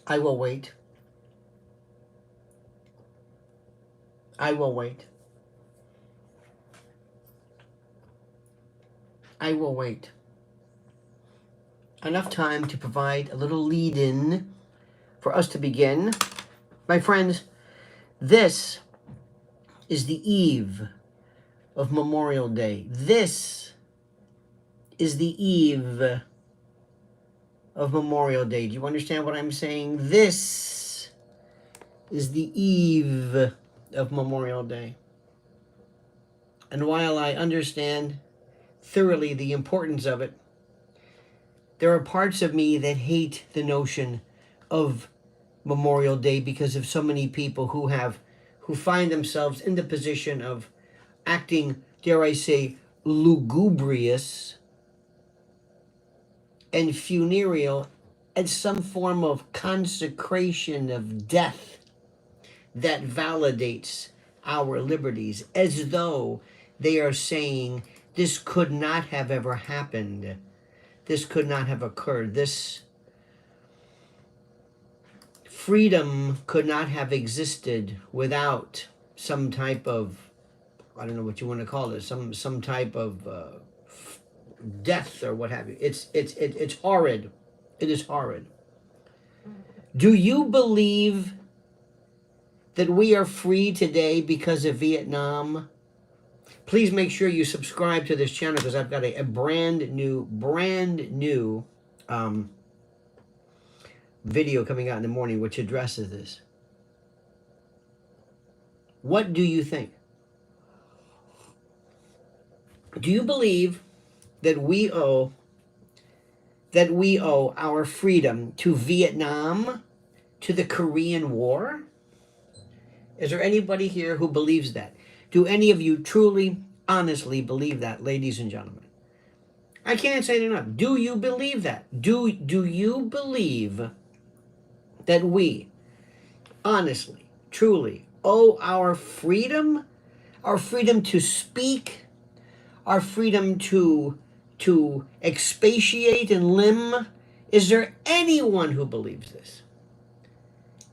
I will wait. I will wait. I will wait. Enough time to provide a little lead-in for us to begin. My friends, this is the eve of Memorial Day. This is the eve of Memorial Day. Do you understand what I'm saying? This is the eve of Memorial Day. And while I understand thoroughly the importance of it, there are parts of me that hate the notion of Memorial Day because of so many people who find themselves in the position of acting, dare I say, lugubrious and funereal as some form of consecration of death that validates our liberties, as though they are saying this could not have ever happened. This could not have occurred. This freedom could not have existed without some type of, I don't know what you want to call it, some type of death or what have you. It's horrid. It is horrid. Do you believe that we are free today because of Vietnam? Please make sure you subscribe to this channel because I've got a brand new video coming out in the morning which addresses this. What do you think? Do you believe that we owe our freedom to Vietnam, to the Korean War? Is there anybody here who believes that? Do any of you truly, honestly believe that, ladies and gentlemen? I can't say it enough. Do you believe that? Do you believe that we, honestly, truly, owe our freedom to speak, our freedom to expatiate and limb? Is there anyone who believes this?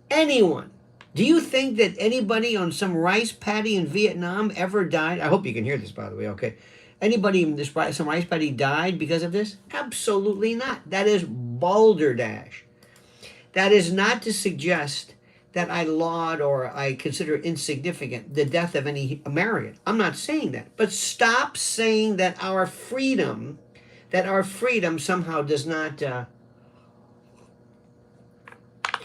Anyone? Do you think that anybody on some rice paddy in Vietnam ever died? I hope you can hear this, by the way, okay? Anybody in some rice paddy died because of this? Absolutely not. That is balderdash. That is not to suggest that I laud or I consider insignificant the death of any American. I'm not saying that. But stop saying that our freedom somehow does not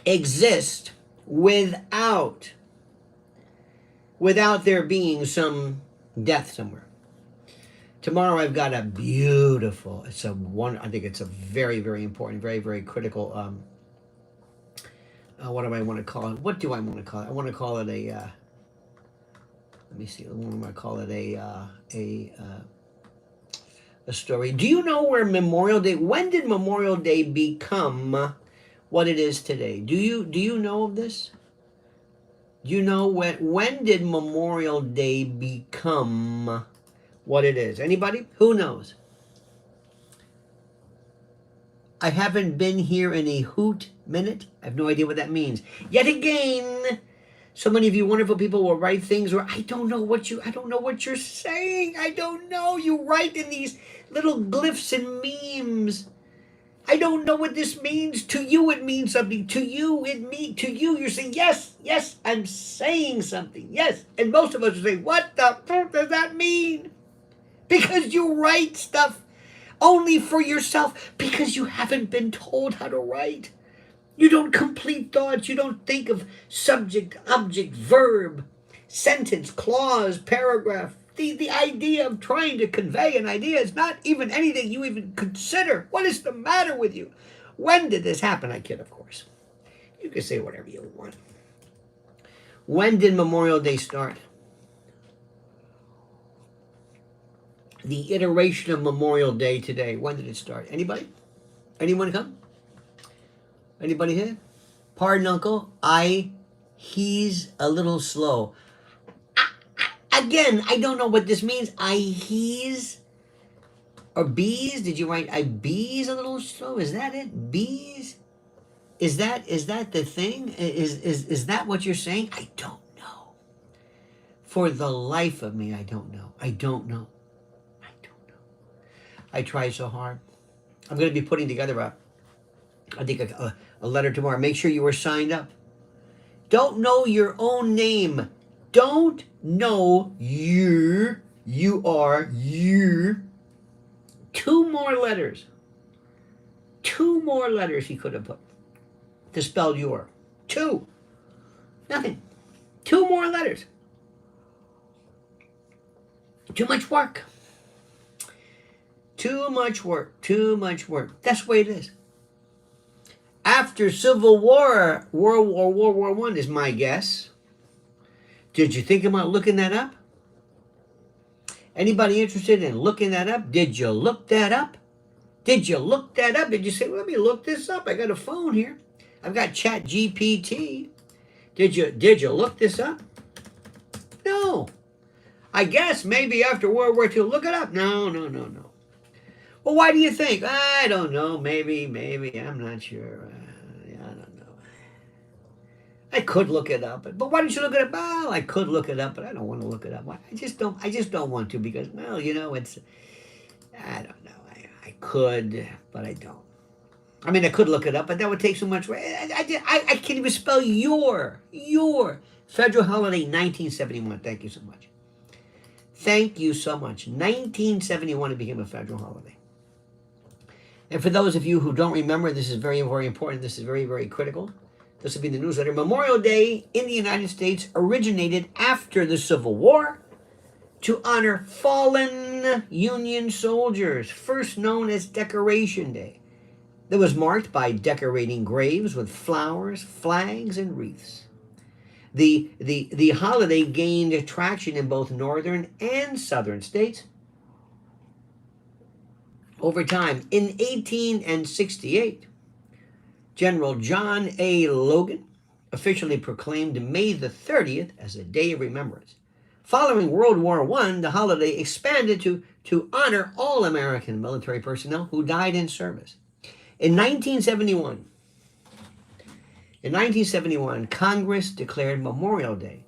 exist without there being some death somewhere. Tomorrow I've got a beautiful, I think it's a very, very important, very, very critical, what do I want to call it? What do I want to call it? I want to call it a, let me see, I want to call it a story. Do you know where Memorial Day, when did Memorial Day become what it is today? Do you know of this? Do you know when did Memorial Day become what it is? Anybody? Who knows? I haven't been here in a hoot minute. I have no idea what that means. Yet again, so many of you wonderful people will write things where I don't know what you're saying. I don't know. You write in these little glyphs and memes. I don't know what this means. To you, it means something. To you, you're saying, yes, I'm saying something. Yes. And most of us are saying, what the fuck does that mean? Because you write stuff only for yourself because you haven't been told how to write. You don't complete thoughts. You don't think of subject, object, verb, sentence, clause, paragraph. The idea of trying to convey an idea is not even anything you even consider. What is the matter with you? When did this happen? I kid, of course. You can say whatever you want. When did Memorial Day start? The iteration of Memorial Day today, when did it start? Anybody? Anyone come? Anybody here? Pardon, Uncle. He's a little slow. Again, I don't know what this means. He's or bees? Did you write bees a little slow? Is that it? Bees? Is that the thing? Is that what you're saying? I don't know. For the life of me, I don't know. I don't know. I don't know. I try so hard. I'm going to be putting together a letter tomorrow. Make sure you are signed up. Don't know your own name. Don't know you are your. Two more letters. Two more letters he could have put to spell your. Two. Nothing. Two more letters. Too much work. Too much work. Too much work. That's the way it is. After Civil War, World War I is my guess. Did you think about looking that up? Anybody interested in looking that up? Did you look that up? Did you look that up? Did you say, let me look this up? I got a phone here. I've got Chat GPT. Did you look this up? No. I guess maybe after World War II, look it up. No. Well, why do you think? I don't know. Maybe. I'm not sure. I don't know. I could look it up, but why don't you look it up? Well, I could look it up, but I don't want to look it up. Why? I just don't want to because, well, it's. I don't know. I could, but I don't. I mean, I could look it up, but that would take so much. I can't even spell your federal holiday 1971. Thank you so much. Thank you so much. 1971 it became a federal holiday. And for those of you who don't remember, this is very, very important. This is very, very critical. This will be the newsletter. Memorial Day in the United States originated after the Civil War to honor fallen Union soldiers, first known as Decoration Day. That was marked by decorating graves with flowers, flags, and wreaths. The holiday gained traction in both northern and southern states over time. In 1868, General John A. Logan officially proclaimed May the 30th as a day of remembrance. Following World War I, the holiday expanded to honor all American military personnel who died in service. In 1971, Congress declared Memorial Day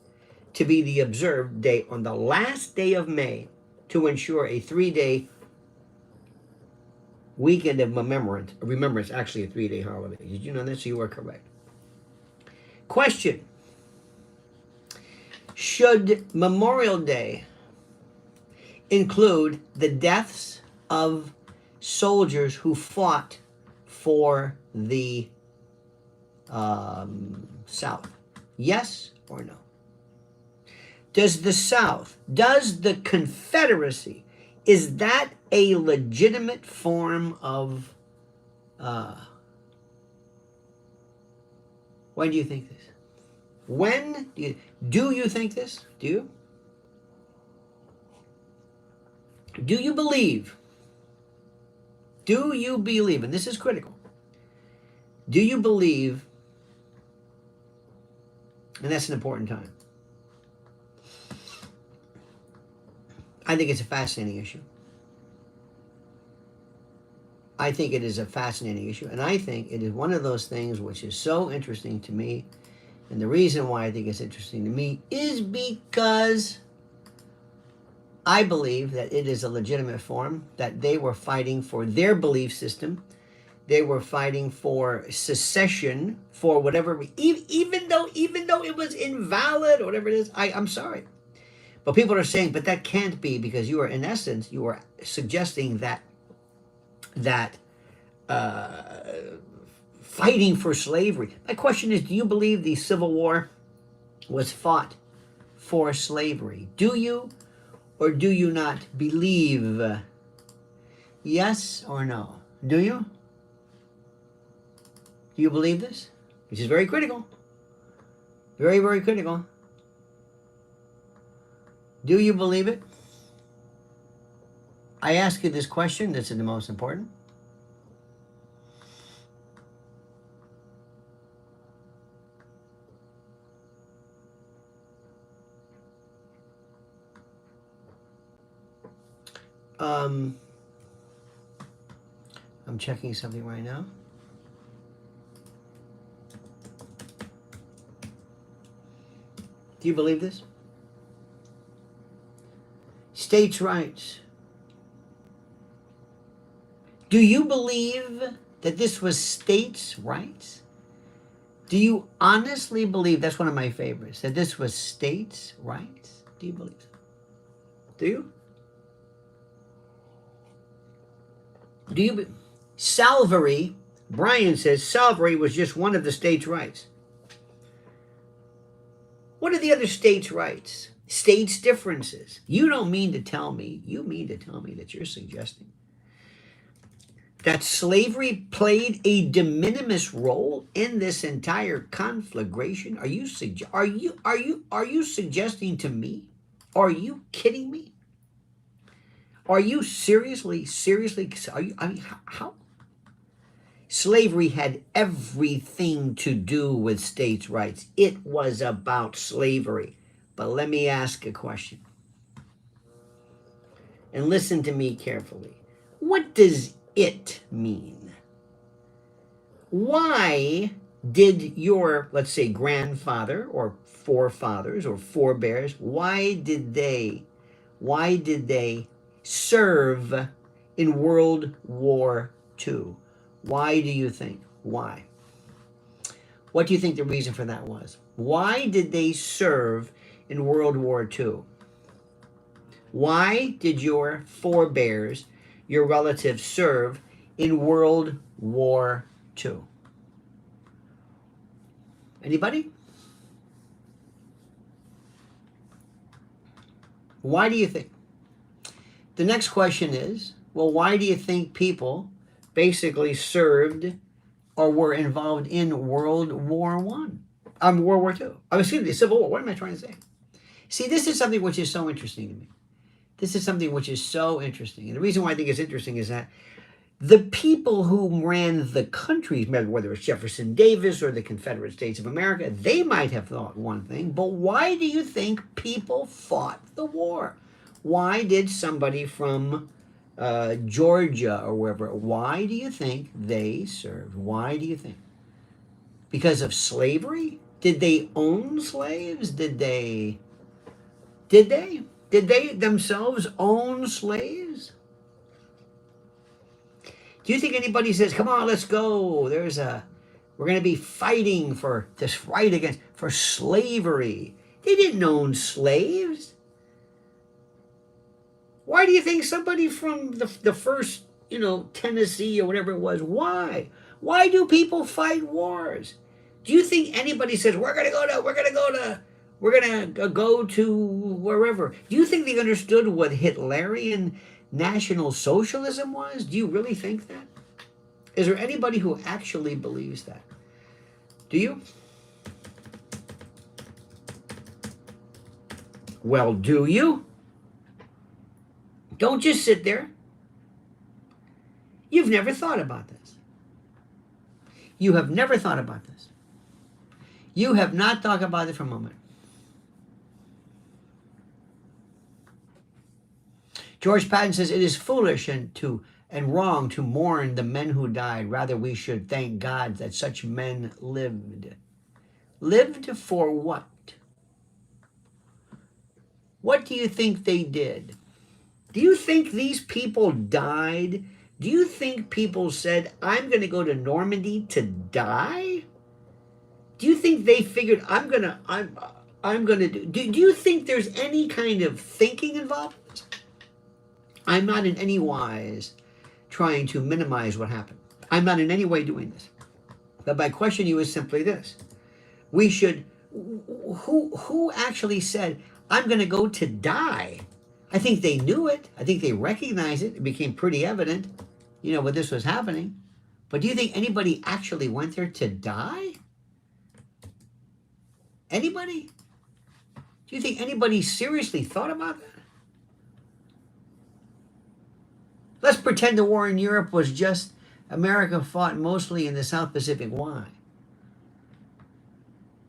to be the observed day on the last day of May to ensure a 3-day weekend of remembrance, actually a 3-day holiday. Did you know this? You are correct. Question. Should Memorial Day include the deaths of soldiers who fought for the South? Yes or no? Does the Confederacy, is that a legitimate form of, when do you think this? Do you think this? Do you? Do you believe, and this is critical, do you believe, and that's an important time. I think it's a fascinating issue. I think it is a fascinating issue, and I think it is one of those things which is so interesting to me. And the reason why I think it's interesting to me is because I believe that it is a legitimate form, that they were fighting for their belief system. They were fighting for secession, for whatever, even though it was invalid or whatever it is. I'm sorry. But people are saying, but that can't be, because you are, in essence, you are suggesting that fighting for slavery. My question is, do you believe the Civil War was fought for slavery? Do you or do you not believe? Yes or no? Do you? Do you believe this? Which is very critical. Very, very critical. Do you believe it? I ask you this question. This is the most important. I'm checking something right now. Do you believe this? States' rights. Do you believe that this was states' rights? Do you honestly believe, that's one of my favorites, that this was states' rights? Do you believe so? Do you? Do you? Salvary, Brian says, salvary was just one of the states' rights. What are the other states' rights? States' differences. You don't mean to tell me, you mean to tell me that you're suggesting that slavery played a de minimis role in this entire conflagration? Are you suggesting to me? Are you kidding me? Are you seriously? How? Slavery had everything to do with states' rights. It was about slavery. But let me ask a question. And listen to me carefully. What does it mean? Why did your, let's say, grandfather or forefathers or forebears, why did they serve in World War II? Why do you think? Why? What do you think the reason for that was? Why did they serve in World War II? Why did your forebears, your relatives, serve in World War II? Anybody? Why do you think? The next question is, well, why do you think people basically served or were involved in World War World War II? Excuse me, Civil War. What am I trying to say? See, this is something which is so interesting to me. This is something which is so interesting. And the reason why I think it's interesting is that the people who ran the countries, whether it's Jefferson Davis or the Confederate States of America, they might have thought one thing, but why do you think people fought the war? Why did somebody from Georgia or wherever, why do you think they served? Why do you think? Because of slavery? Did they own slaves? Did they themselves own slaves? Do you think anybody says, come on, let's go, we're going to be fighting for this fight for slavery? They didn't own slaves. Why do you think somebody from the first, Tennessee or whatever it was, why? Why do people fight wars? Do you think anybody says, we're going to go to wherever? Do you think they understood what Hitlerian National Socialism was? Do you really think that? Is there anybody who actually believes that? Do you? Well, do you? Don't just sit there. You've never thought about this. You have never thought about this. You have not thought about it for a moment. George Patton says, it is foolish and wrong to mourn the men who died. Rather, we should thank God that such men lived. Lived for what? What do you think they did? Do you think these people died? Do you think people said, I'm going to go to Normandy to die? Do you think they figured, I'm going to do you think there's any kind of thinking involved? I'm not in any wise trying to minimize what happened. I'm not in any way doing this. But my question to you is simply this. Who actually said, I'm going to go to die? I think they knew it. I think they recognized it. It became pretty evident, when this was happening. But do you think anybody actually went there to die? Anybody? Do you think anybody seriously thought about that? Let's pretend the war in Europe was just America fought mostly in the South Pacific. Why?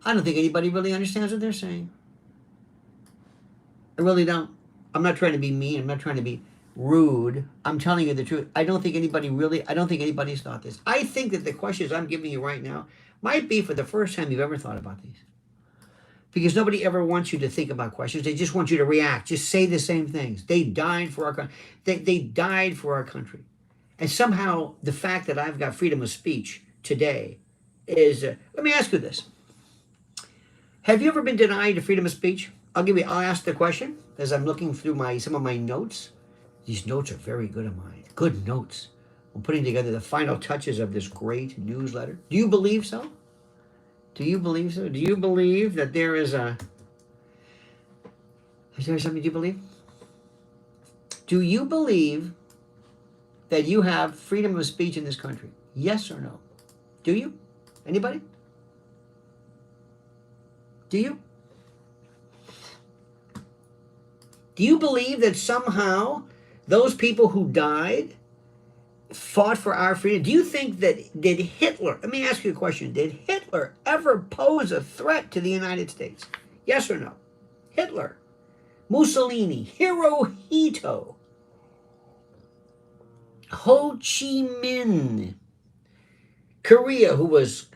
I don't think anybody really understands what they're saying. I really don't. I'm not trying to be mean. I'm not trying to be rude. I'm telling you the truth. I don't think anybody's thought this. I think that the questions I'm giving you right now might be for the first time you've ever thought about these. Because nobody ever wants you to think about questions. They just want you to react. Just say the same things. They died for our country. They died for our country. And somehow the fact that I've got freedom of speech today is, let me ask you this. Have you ever been denied freedom of speech? I'll ask the question as I'm looking through some of my notes. These notes are very good of mine. Good notes. I'm putting together the final touches of this great newsletter. Do you believe so? Do you believe so? Do you believe that there is there something you believe? Do you believe that you have freedom of speech in this country? Yes or no? Do you? Anybody? Do you? Do you believe that somehow those people who died fought for our freedom? Do you think that, did Hitler, let me ask you a question, did Hitler ever pose a threat to the United States? Yes or no? Hitler, Mussolini, Hirohito, Ho Chi Minh, Korea, who was,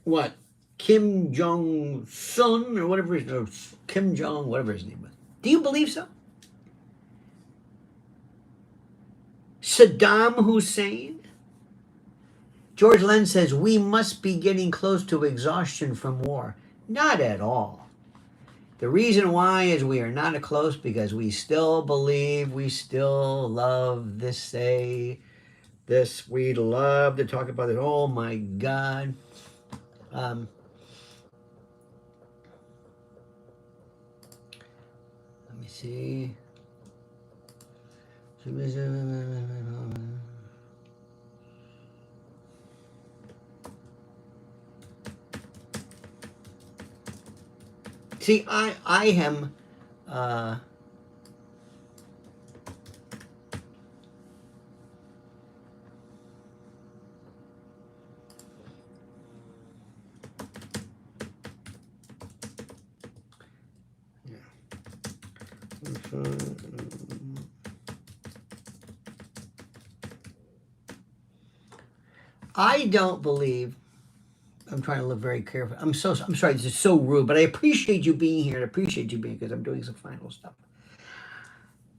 what, Kim Jong-sun, or whatever his name, Kim Jong, whatever his name was. Do you believe so? Saddam Hussein? George Lenn says, we must be getting close to exhaustion from war. Not at all. The reason why is we are not close because we still believe, we still love this, say, this, we love to talk about it. Oh my God. Let me see. See, I am I don't believe, I'm trying to live very careful. I'm sorry, this is so rude, but I appreciate you being here. I appreciate you being here because I'm doing some final stuff.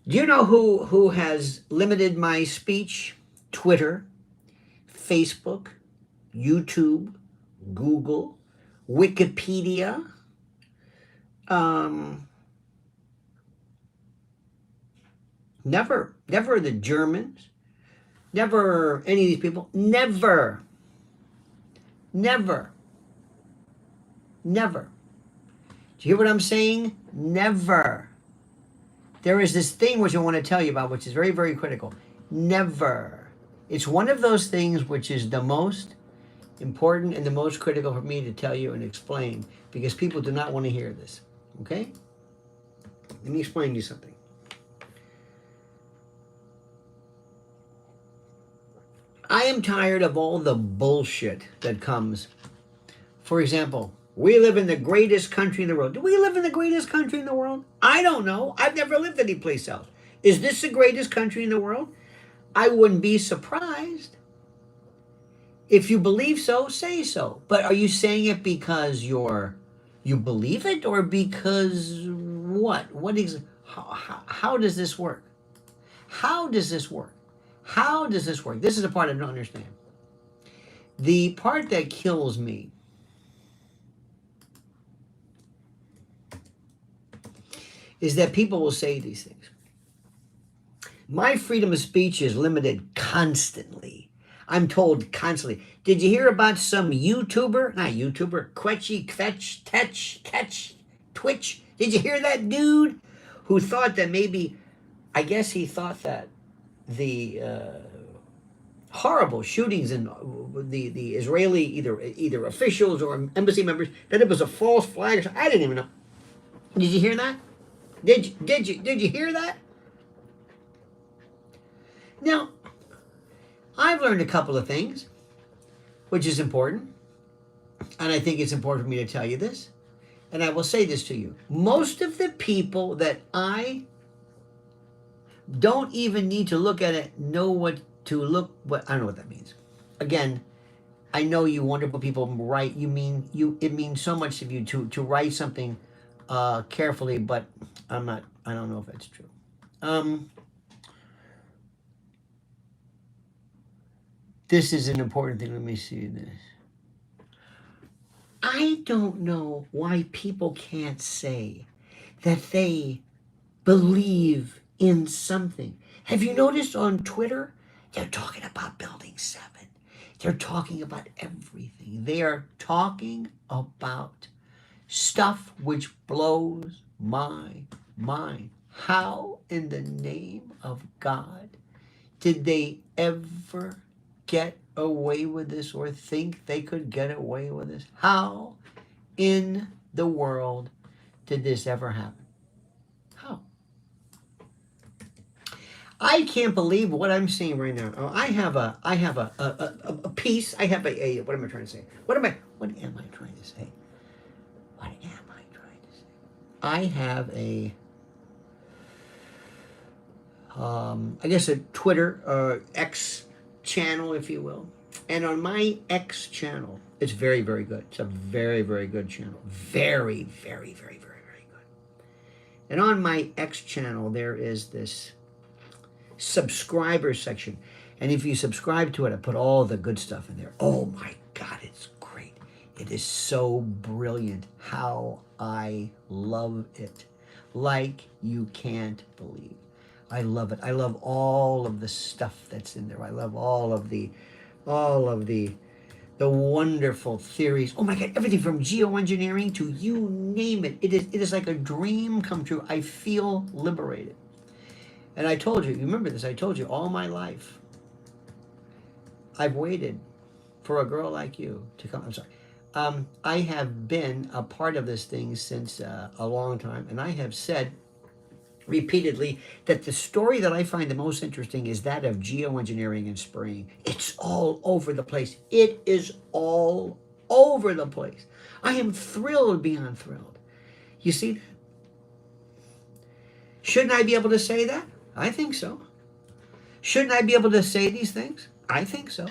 Do you know who has limited my speech? Twitter, Facebook, YouTube, Google, Wikipedia, never the Germans, never any of these people, never. Do you hear what I'm saying? Never. There is this thing which I want to tell you about, which is very, very critical. Never. It's one of those things which is the most important and the most critical for me to tell you and explain, because people do not want to hear this. Okay? Let me explain to you something. I am tired of all the bullshit that comes. For example, we live in the greatest country in the world. Do we live in the greatest country in the world? I don't know. I've never lived anyplace else. Is this the greatest country in the world? I wouldn't be surprised. If you believe so, say so. But are you saying it because you believe it, or because what? How does this work? How does this work? How does this work? This is the part I don't understand. The part that kills me is that people will say these things. My freedom of speech is limited constantly. I'm told constantly. Did you hear about some YouTuber? Not YouTuber. Twitch. Did you hear that dude who thought that maybe, I guess he thought that the horrible shootings in the Israeli either officials or embassy members, that it was a false flag? I didn't even know. Did you hear that? Did you hear that? Now, I've learned a couple of things, which is important, and I think it's important for me to tell you this, and I will say this to you. Most of the people that I don't even need to look at it, know what to look, I don't know what that means. Again, I know you wonderful people write. It means so much of you to write something carefully, but I'm not. I don't know if that's true. This is an important thing. Let me see this. I don't know why people can't say that they believe in something. Have you noticed on Twitter? They're talking about Building 7. They're talking about everything. They are talking about stuff which blows my mind. How in the name of God did they ever get away with this or think they could get away with this? How in the world did this ever happen? How? I can't believe what I'm seeing right now. I have a piece. I have what am I trying to say? What am I trying to say? What am I trying to say? I have I guess a Twitter X channel, if you will. And on my X channel, it's very, very good. It's a very, very good channel. Very, very, very, very, very good. And on my X channel, there is this subscriber section. And if you subscribe to it, I put all the good stuff in there. Oh my God, it's great. It is so brilliant. How I love it. Like you can't believe. I love it. I love all of the stuff that's in there. I love all of the wonderful theories. Oh my God, everything from geoengineering to you name it. It is like a dream come true. I feel liberated. And I told you remember this, I told you all my life, I've waited for a girl like you to come. I'm sorry. I have been a part of this thing since a long time, and I have said repeatedly that the story that I find the most interesting is that of geoengineering and spraying. It's all over the place. It is all over the place. I am thrilled beyond thrilled. You see that? Shouldn't I be able to say that? I think so. Shouldn't I be able to say these things? I think so.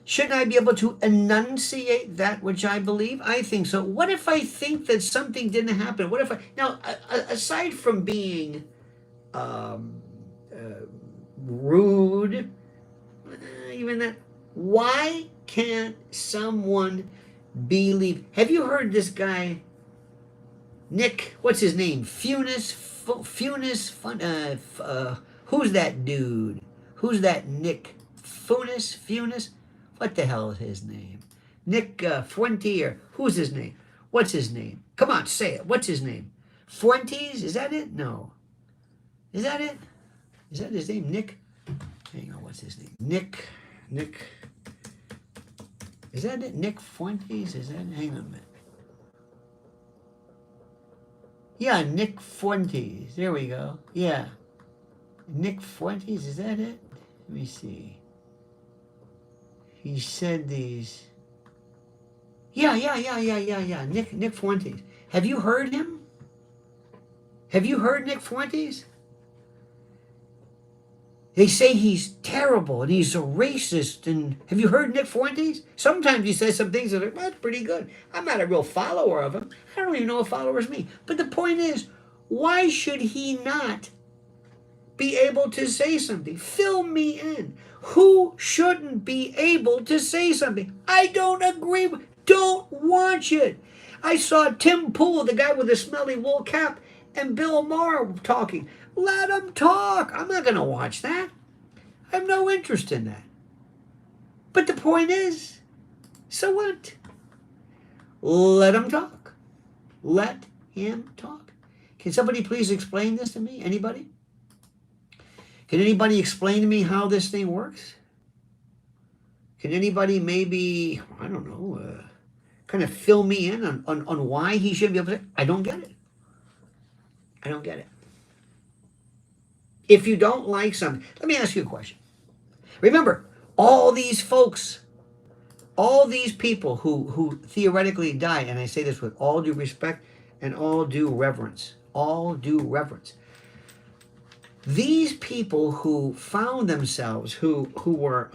Shouldn't I be able to enunciate that which I believe? I think so. What if I think that something didn't happen? What if now, aside from being rude, even that, why can't someone believe? Have you heard this guy, Nick, what's his name? Who's that dude? Who's that Nick? Funes? What the hell is his name? Nick Fuente, or who's his name? What's his name? Come on, say it. What's his name? Fuentes? Is that it? No. Is that it? Is that his name? Nick? Hang on, what's his name? Nick. Is that it? Nick Fuentes? Is that? Hang on a minute. Yeah, Nick Fuentes. There we go. Yeah. Nick Fuentes, is that it? Let me see. He said these. Yeah. Nick Fuentes. Have you heard him? Have you heard Nick Fuentes? They say he's terrible and he's a racist. And have you heard Nick Fuentes? Sometimes he says some things that are, well, that's pretty good. I'm not a real follower of him. I don't even know what followers mean. But the point is, why should he not be able to say something? Fill me in. Who shouldn't be able to say something? I don't agree. Don't watch it. I saw Tim Pool, the guy with the smelly wool cap, and Bill Maher talking. Let them talk. I'm not going to watch that. I have no interest in that. But the point is, so what? Let him talk. Let him talk. Can somebody please explain this to me? Anybody? Can anybody explain to me how this thing works? Can anybody maybe, I don't know, kind of fill me in on why he should be able to? I don't get it. I don't get it. If you don't like something, let me ask you a question. Remember, all these folks, all these people who theoretically die, and I say this with all due respect and all due reverence, these people who found themselves, who were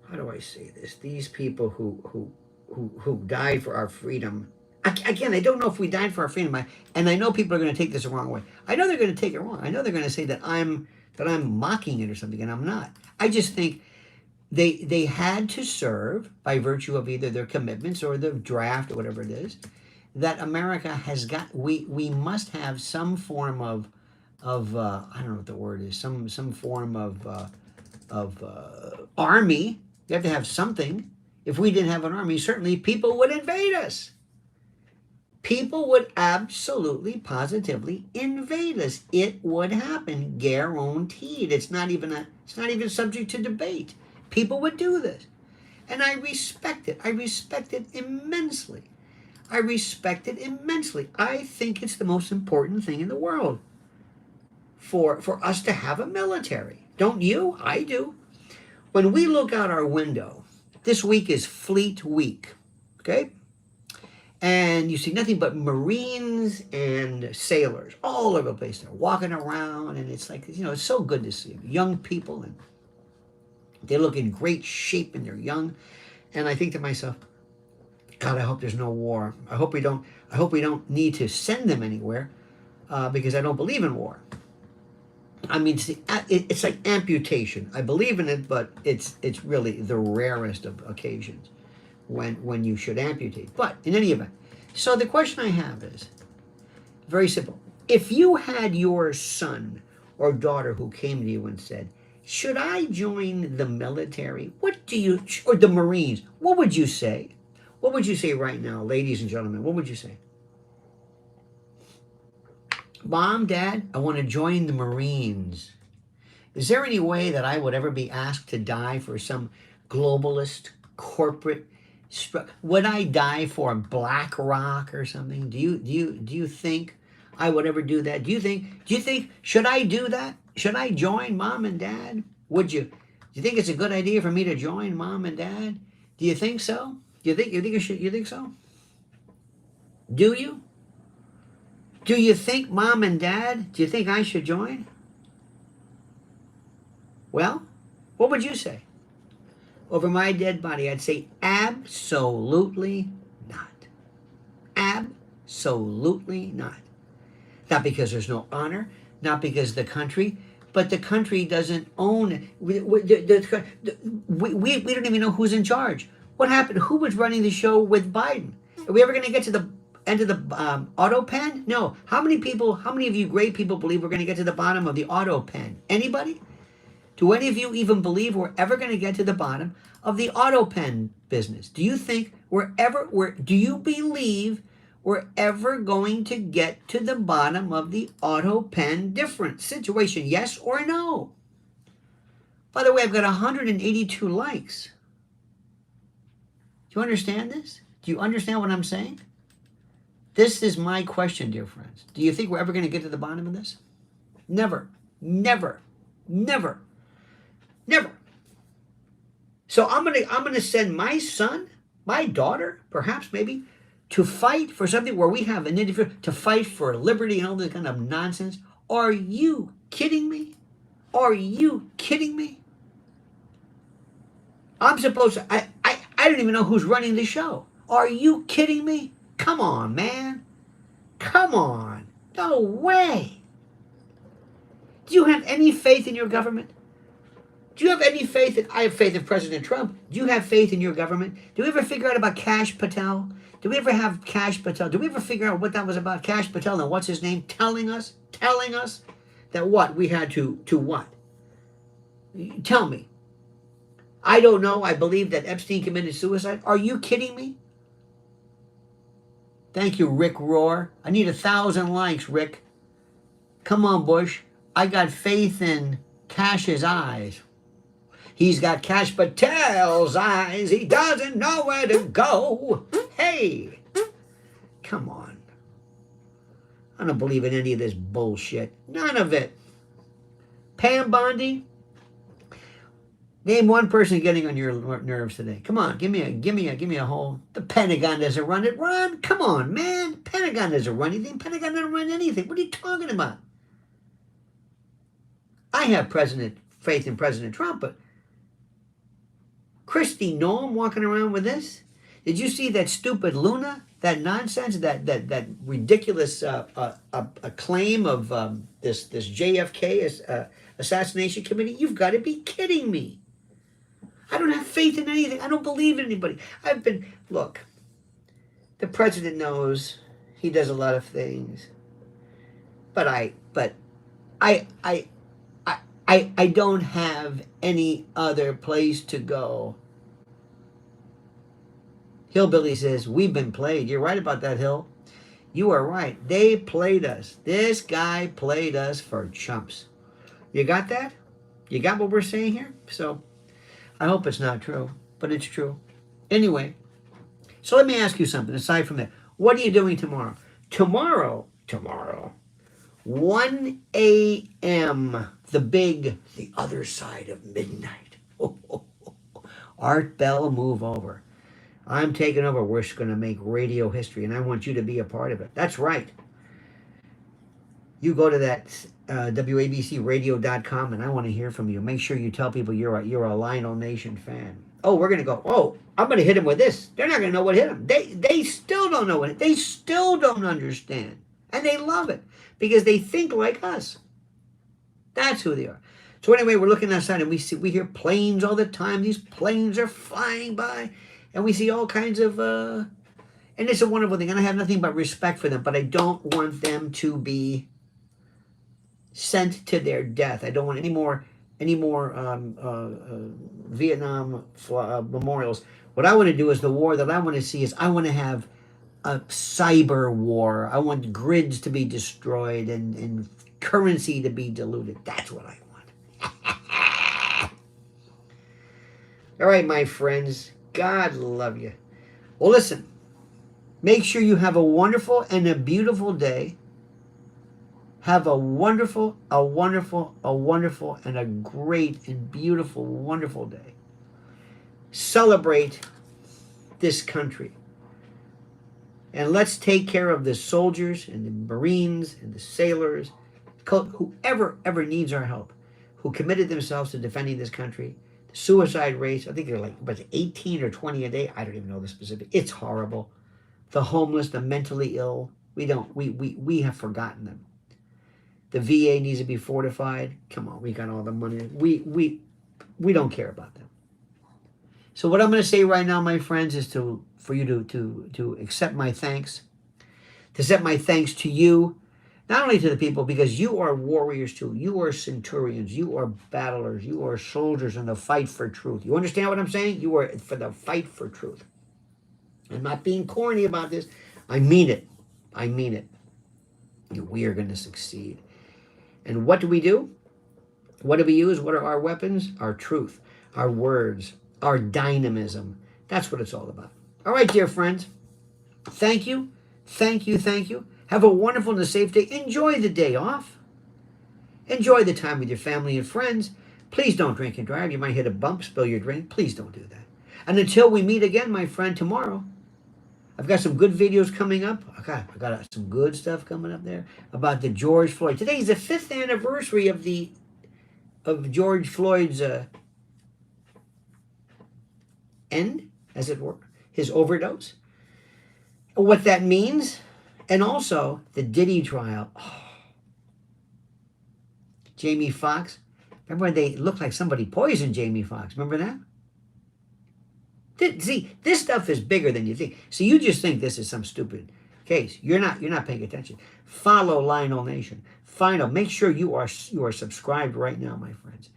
how do I say this? These people who died for our freedom. Again, I don't know if we died for our freedom, and I know people are going to take this the wrong way. I know they're going to take it wrong. I know they're going to say that I'm mocking it or something, and I'm not. I just think they had to serve by virtue of either their commitments or the draft or whatever it is that America has got. We must have some form of I don't know what the word is. Some form of army. You have to have something. If we didn't have an army, certainly people would invade us. People would absolutely, positively invade us. It would happen, guaranteed. It's not even subject to debate. People would do this, and I respect it. I respect it immensely. I respect it immensely. I think it's the most important thing in the world for us to have a military. Don't you? I do. When we look out our window, this week is Fleet Week, okay? And you see nothing but Marines and sailors all over the place. They're walking around, and it's like, it's so good to see them. Young people, and they look in great shape, and they're young. And I think to myself, God, I hope there's no war. I hope we don't need to send them anywhere, because I don't believe in war. I mean, it's like amputation. I believe in it, but it's really the rarest of occasions when you should amputate. But in any event, so the question I have is very simple. If you had your son or daughter who came to you and said, should I join the military? Or the Marines? What would you say? What would you say right now, ladies and gentlemen? What would you say? Mom, Dad, I want to join the Marines. Is there any way that I would ever be asked to die for some globalist corporate? Would I die for BlackRock or something? Do you think I would ever do that? Do you think should I do that? Should I join Mom and Dad? Would you? Do you think it's a good idea for me to join Mom and Dad? Do you think so? You think so? Do you? Do you think Mom and Dad? Do you think I should join? Well, what would you say? Over my dead body, I'd say absolutely not. Absolutely not. Not because there's no honor, not because the country, but the country doesn't own it. We don't even know who's in charge. What happened? Who was running the show with Biden? Are we ever going to get to the end of the auto pen? No. How many of you great people believe we're going to get to the bottom of the auto pen? Anybody? Do any of you even believe we're ever going to get to the bottom of the auto pen business? Do you think do you believe we're ever going to get to the bottom of the auto pen difference situation? Yes or no? By the way, I've got 182 likes. Do you understand this? Do you understand what I'm saying? This is my question, dear friends. Do you think we're ever going to get to the bottom of this? Never. Never. Never. Never. So I'm gonna send my son, my daughter, perhaps maybe, to fight for something where we have an individual to fight for liberty and all this kind of nonsense. Are you kidding me? Are you kidding me? I'm supposed to. I don't even know who's running the show. Are you kidding me? Come on, man. Come on. No way. Do you have any faith in your government? Do you have any faith I have faith in President Trump. Do you have faith in your government? Do we ever figure out about Kash Patel? Do we ever have Kash Patel? Do we ever figure out what that was about? Kash Patel and what's his name? Telling us that what? We had to what? Tell me. I don't know. I believe that Epstein committed suicide. Are you kidding me? Thank you, Rick Rohr. I need 1,000 likes, Rick. Come on, Bush. I got faith in Kash's eyes. He's got Kash Patel's eyes. He doesn't know where to go. Hey, come on. I don't believe in any of this bullshit. None of it. Pam Bondi. Name one person getting on your nerves today. Come on, give me a whole. The Pentagon doesn't run it. Run. Come on, man. Pentagon doesn't run anything. Pentagon doesn't run anything. What are you talking about? I have faith in President Trump, but Christy Noam walking around with this? Did you see that stupid Luna? That nonsense? That ridiculous claim of this JFK assassination committee? You've got to be kidding me. I don't have faith in anything. I don't believe in anybody. Look, the president knows he does a lot of things. But I don't have any other place to go. Hillbilly says, we've been played. You're right about that, Hill. You are right. They played us. This guy played us for chumps. You got that? You got what we're saying here? So, I hope it's not true, but it's true. Anyway, so let me ask you something aside from that. What are you doing tomorrow? Tomorrow, 1 a.m., the other side of midnight. Art Bell, move over. I'm taking over. We're going to make radio history, and I want you to be a part of it. That's right. You go to that WABCradio.com, and I want to hear from you. Make sure you tell people you're a Lionel Nation fan. Oh, we're going to go, I'm going to hit them with this. They're not going to know what hit them. They still don't know what. They still don't understand. And they love it because they think like us. That's who they are. So anyway, we're looking outside, and we hear planes all the time. These planes are flying by. And we see all kinds of, and it's a wonderful thing. And I have nothing but respect for them, but I don't want them to be sent to their death. I don't want any more Vietnam memorials. What I want to do is the war that I want to see is I want to have a cyber war. I want grids to be destroyed and currency to be diluted. That's what I want. All right, my friends. God love you. Well, listen. Make sure you have a wonderful and a beautiful day. Have a wonderful, and a great and beautiful, wonderful day. Celebrate this country. And let's take care of the soldiers and the Marines and the sailors, whoever ever needs our help, who committed themselves to defending this country. The suicide rates, I think they're like 18 or 20 a day. I don't even know the specific. It's horrible. The homeless, the mentally ill, we have forgotten them. The VA needs to be fortified. Come on, we got all the money. We don't care about them. So what I'm going to say right now, my friends, is for you to accept my thanks, to set my thanks to you, not only to the people, because you are warriors too. You are centurions. You are battlers. You are soldiers in the fight for truth. You understand what I'm saying? You are for the fight for truth. I'm not being corny about this. I mean it. I mean it. We are going to succeed. And what do we do? What do we use? What are our weapons? Our truth, our words, our dynamism. That's what it's all about. All right, dear friends. Thank you. Thank you. Thank you. Have a wonderful and a safe day. Enjoy the day off. Enjoy the time with your family and friends. Please don't drink and drive. You might hit a bump, spill your drink. Please don't do that. And until we meet again, my friend, tomorrow, I've got some good videos coming up. I got some good stuff coming up there about the George Floyd. Today is the 5th anniversary of George Floyd's end, as it were, his overdose. What that means, and also the Diddy trial. Oh. Jamie Foxx. Remember when they looked like somebody poisoned Jamie Foxx? Remember that? See, this stuff is bigger than you think. So you just think this is some stupid case. You're not paying attention. Follow Lionel Nation. Make sure you are subscribed right now, my friends.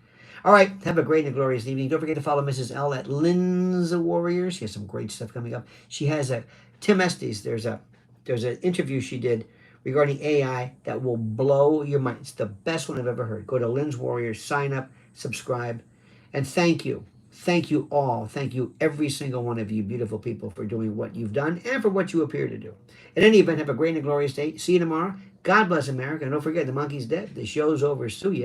All right, have a great and glorious evening. Don't forget to follow Mrs. L at Lynn's Warriors. She has some great stuff coming up. She has Tim Estes. There's an interview she did regarding AI that will blow your mind. It's the best one I've ever heard. Go to Lynn's Warriors, sign up, subscribe, and thank you. Thank you all. Thank you, every single one of you beautiful people, for doing what you've done and for what you appear to do. In any event, have a great and glorious day. See you tomorrow. God bless America. And don't forget, the monkey's dead. The show's over. Sue ya.